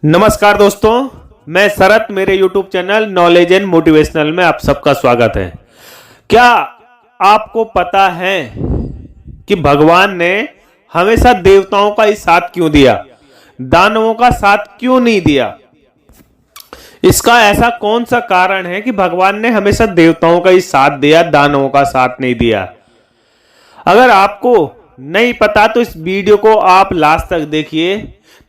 नमस्कार दोस्तों, मैं शरत, मेरे YouTube channel knowledge and motivational में आप सबका स्वागत है। क्या आपको पता है कि भगवान ने हमेशा देवताओं का ही साथ क्यों दिया, दानवों का साथ क्यों नहीं दिया? इसका ऐसा कौन सा कारण है कि भगवान ने हमेशा देवताओं का ही साथ दिया, दानवों का साथ नहीं दिया? अगर आपको नहीं पता तो इस वीडियो को आप लास्ट तक देखिए,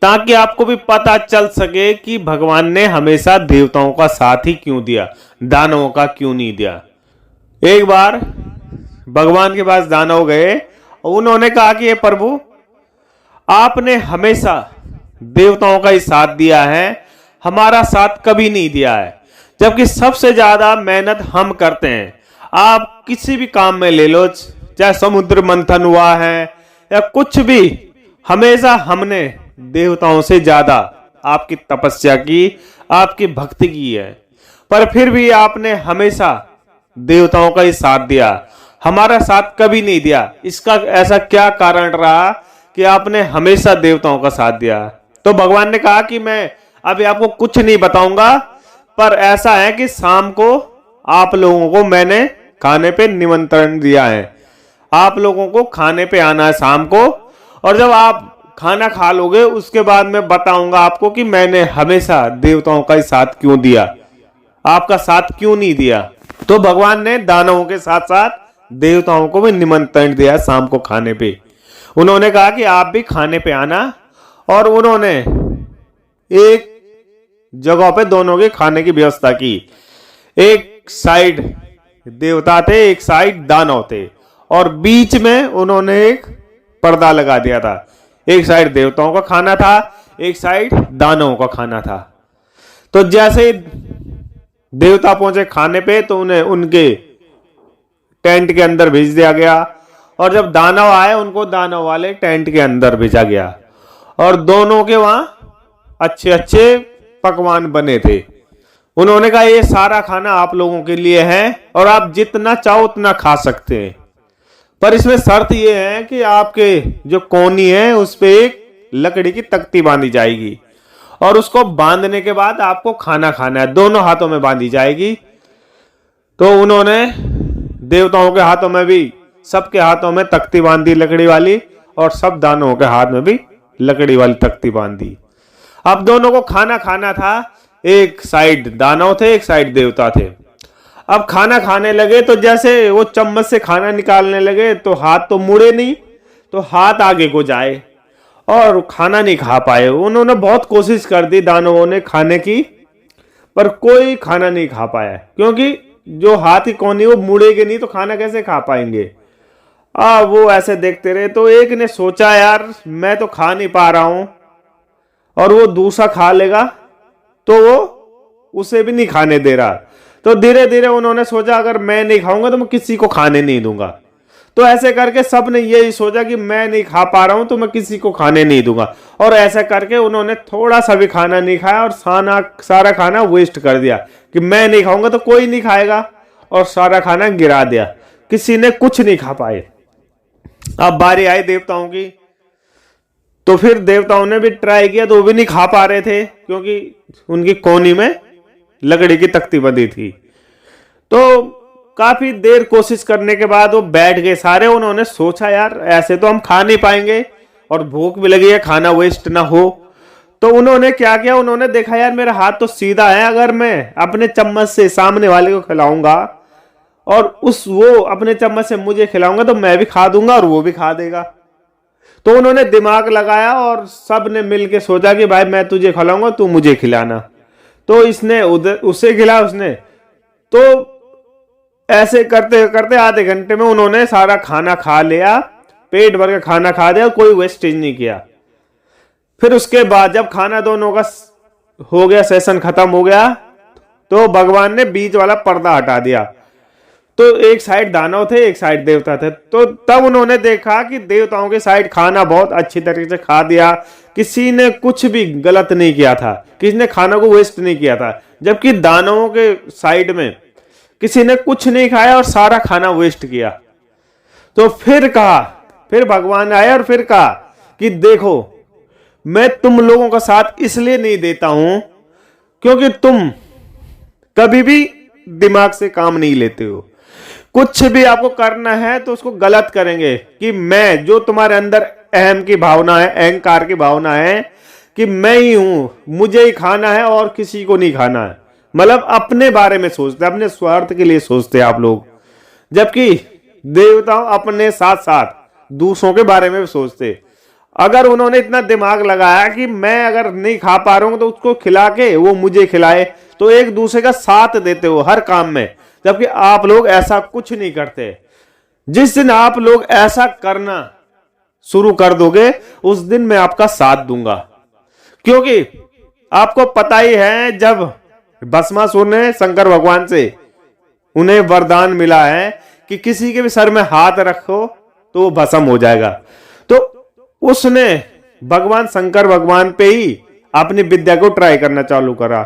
ताकि आपको भी पता चल सके कि भगवान ने हमेशा देवताओं का साथ ही क्यों दिया, दानवों का क्यों नहीं दिया। एक बार भगवान के पास दानव गए और उन्होंने कहा कि ये प्रभु, आपने हमेशा देवताओं का ही साथ दिया है, हमारा साथ कभी नहीं दिया है, जबकि सबसे ज्यादा मेहनत हम करते हैं। आप किसी भी काम में ले लो, चाहे समुद्र मंथन हुआ है या कुछ भी, हमेशा हमने देवताओं से ज्यादा आपकी तपस्या की, आपकी भक्ति की है, पर फिर भी आपने हमेशा देवताओं का ही साथ दिया, हमारा साथ कभी नहीं दिया। इसका ऐसा क्या कारण रहा कि आपने हमेशा देवताओं का साथ दिया? तो भगवान ने कहा कि मैं अभी आपको कुछ नहीं बताऊंगा, पर ऐसा है कि शाम को आप लोगों को मैंने खाने पे निमंत्रण दिया है, आप लोगों को खाने पे आना है शाम को, और जब आप खाना खा लोगे उसके बाद मैं बताऊंगा आपको कि मैंने हमेशा देवताओं का ही साथ क्यों दिया, आपका साथ क्यों नहीं दिया। तो भगवान ने दानवों के साथ साथ देवताओं को भी निमंत्रण दिया शाम को खाने पे। उन्होंने कहा कि आप भी खाने पे आना, और उन्होंने एक जगह पे दोनों के खाने की व्यवस्था की। एक साइड देवता थे, एक साइड दानव थे, और बीच में उन्होंने एक पर्दा लगा दिया था। एक साइड देवताओं का खाना था, एक साइड दानवों का खाना था। तो जैसे देवता पहुंचे खाने पे तो उन्हें उनके टेंट के अंदर भेज दिया गया, और जब दानव आए उनको दानव वाले टेंट के अंदर भेजा गया, और दोनों के वहां अच्छे अच्छे पकवान बने थे। उन्होंने कहा ये सारा खाना आप लोगों के लिए है और आप जितना चाहो उतना खा सकते हैं, पर इसमें शर्त यह है कि आपके जो कोनी है उस पे एक लकड़ी की तख्ती बांधी जाएगी, और उसको बांधने के बाद आपको खाना खाना है, दोनों हाथों में बांधी जाएगी। तो उन्होंने देवताओं के हाथों में भी, सबके हाथों में तख्ती बांधी लकड़ी वाली, और सब दानवों के हाथ में भी लकड़ी वाली तख्ती बांधी। अब दोनों को खाना खाना था, एक साइड दानव थे, एक साइड देवता थे। अब खाना खाने लगे तो जैसे वो चम्मच से खाना निकालने लगे तो हाथ तो मुड़े नहीं, तो हाथ आगे को जाए और खाना नहीं खा पाए। उन्होंने बहुत कोशिश कर दी दानवों ने खाने की, पर कोई खाना नहीं खा पाया, क्योंकि जो हाथ की कोनी वो मुड़ेगे नहीं तो खाना कैसे खा पाएंगे। वो ऐसे देखते रहे। तो एक ने सोचा, यार मैं तो खा नहीं पा रहा हूं और वो दूसरा खा लेगा तो वो उसे भी नहीं खाने दे रहा। तो धीरे धीरे उन्होंने सोचा, अगर मैं नहीं खाऊंगा तो मैं किसी को खाने नहीं दूंगा। तो ऐसे करके सब ने यही सोचा कि मैं नहीं खा पा रहा हूं तो मैं किसी को खाने नहीं दूंगा, और ऐसा करके उन्होंने थोड़ा सा भी खाना नहीं खाया और सारा खाना वेस्ट कर दिया कि मैं नहीं खाऊंगा तो कोई नहीं खाएगा, और सारा खाना गिरा दिया। किसी ने कुछ नहीं खा पाए। अब बारी आई देवताओं की, तो फिर देवताओं ने भी ट्राई किया तो वो भी नहीं खा पा रहे थे, क्योंकि उनकी कोनी में लकड़ी की तख्ती बंधी थी। तो काफी देर कोशिश करने के बाद वो बैठ गए सारे। उन्होंने सोचा, यार ऐसे तो हम खा नहीं पाएंगे और भूख भी लगी है, खाना वेस्ट ना हो। तो उन्होंने क्या किया, उन्होंने देखा यार मेरा हाथ तो सीधा है, अगर मैं अपने चम्मच से सामने वाले को खिलाऊंगा और वो अपने चम्मच से मुझे खिलाऊंगा तो मैं भी खा दूंगा और वो भी खा देगा। तो उन्होंने दिमाग लगाया और सब ने मिलके सोचा कि भाई मैं तुझे खिलाऊंगा, तू मुझे खिलाना। तो इसने उसे खिलाया उसने। तो ऐसे करते करते आधे घंटे में उन्होंने सारा खाना खा लिया, पेट भर के खाना खा दिया, कोई वेस्टेज नहीं किया। फिर उसके बाद जब खाना दोनों का हो गया, सेशन खत्म हो गया, तो भगवान ने बीच वाला पर्दा हटा दिया। तो एक साइड दानव थे, एक साइड देवता थे। तो तब उन्होंने देखा कि देवताओं के साइड खाना बहुत अच्छी तरीके से खा दिया, किसी ने कुछ भी गलत नहीं किया था, किसी ने खाना को वेस्ट नहीं किया था, जबकि दानवों के साइड में किसी ने कुछ नहीं खाया और सारा खाना वेस्ट किया। तो फिर भगवान आए और फिर कहा कि देखो मैं तुम लोगों का साथ इसलिए नहीं देता हूं क्योंकि तुम कभी भी दिमाग से काम नहीं लेते हो। कुछ भी आपको करना है तो उसको गलत करेंगे कि मैं, जो तुम्हारे अंदर अहम की भावना है, अहंकार की भावना है कि मैं ही हूं, मुझे ही खाना है और किसी को नहीं खाना है, मतलब अपने बारे में सोचते, अपने स्वार्थ के लिए सोचते आप लोग। जबकि देवता अपने साथ साथ दूसरों के बारे में भी सोचते। अगर उन्होंने इतना दिमाग लगाया कि मैं अगर नहीं खा पा रहा हूं तो उसको खिला के वो मुझे खिलाए, तो एक दूसरे का साथ देते हो हर काम में। जबकि आप लोग ऐसा कुछ नहीं करते। जिस दिन आप लोग ऐसा करना शुरू कर दोगे उस दिन मैं आपका साथ दूंगा। क्योंकि आपको पता ही है, जब भस्मासुर ने शंकर भगवान से उन्हें वरदान मिला है कि किसी के भी सर में हाथ रखो तो वो भस्म हो जाएगा, तो उसने भगवान शंकर भगवान पे ही अपनी विद्या को ट्राई करना चालू करा।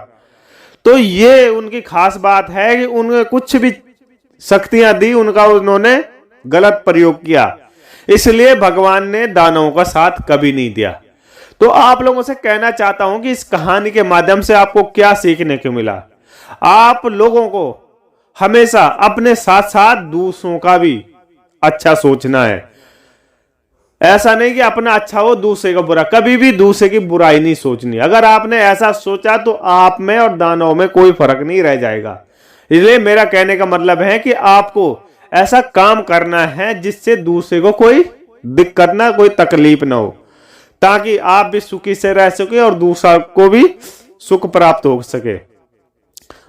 तो ये उनकी खास बात है कि उन्हें कुछ भी शक्तियां दी, उनका उन्होंने गलत प्रयोग किया, इसलिए भगवान ने दानवों का साथ कभी नहीं दिया। तो आप लोगों से कहना चाहता हूं कि इस कहानी के माध्यम से आपको क्या सीखने को मिला। आप लोगों को हमेशा अपने साथ साथ दूसरों का भी अच्छा सोचना है। ऐसा नहीं कि अपना अच्छा हो दूसरे का बुरा, कभी भी दूसरे की बुराई नहीं सोचनी। अगर आपने ऐसा सोचा तो आप में और दानव में कोई फर्क नहीं रह जाएगा। इसलिए मेरा कहने का मतलब है कि आपको ऐसा काम करना है जिससे दूसरे को कोई दिक्कत ना, कोई तकलीफ ना हो, ताकि आप भी सुखी से रह सके और दूसरा को भी सुख प्राप्त हो सके।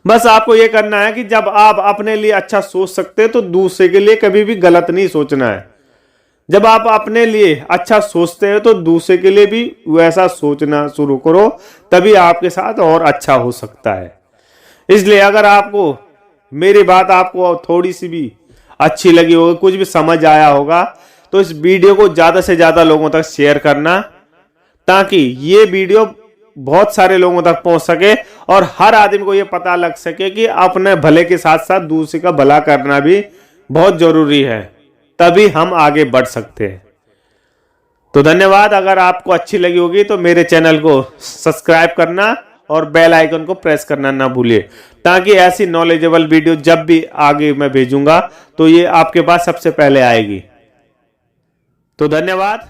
बस आपको यह करना है कि जब आप अपने लिए अच्छा सोच सकते हैं तो दूसरे के लिए कभी भी गलत नहीं सोचना है। जब आप अपने लिए अच्छा सोचते हो तो दूसरे के लिए भी वैसा सोचना शुरू करो, तभी आपके साथ और अच्छा हो सकता है। इसलिए अगर आपको मेरी बात आपको थोड़ी सी भी अच्छी लगी होगी, कुछ भी समझ आया होगा, तो इस वीडियो को ज्यादा से ज्यादा लोगों तक शेयर करना, ताकि ये वीडियो बहुत सारे लोगों तक पहुंच सके और हर आदमी को ये पता लग सके कि अपने भले के साथ साथ दूसरे का भला करना भी बहुत जरूरी है, तभी हम आगे बढ़ सकते हैं। तो धन्यवाद। अगर आपको अच्छी लगी होगी तो मेरे चैनल को सब्सक्राइब करना और बेल आइकन को प्रेस करना ना भूलिए, ताकि ऐसी नॉलेजेबल वीडियो जब भी आगे मैं भेजूंगा तो ये आपके पास सबसे पहले आएगी। तो धन्यवाद।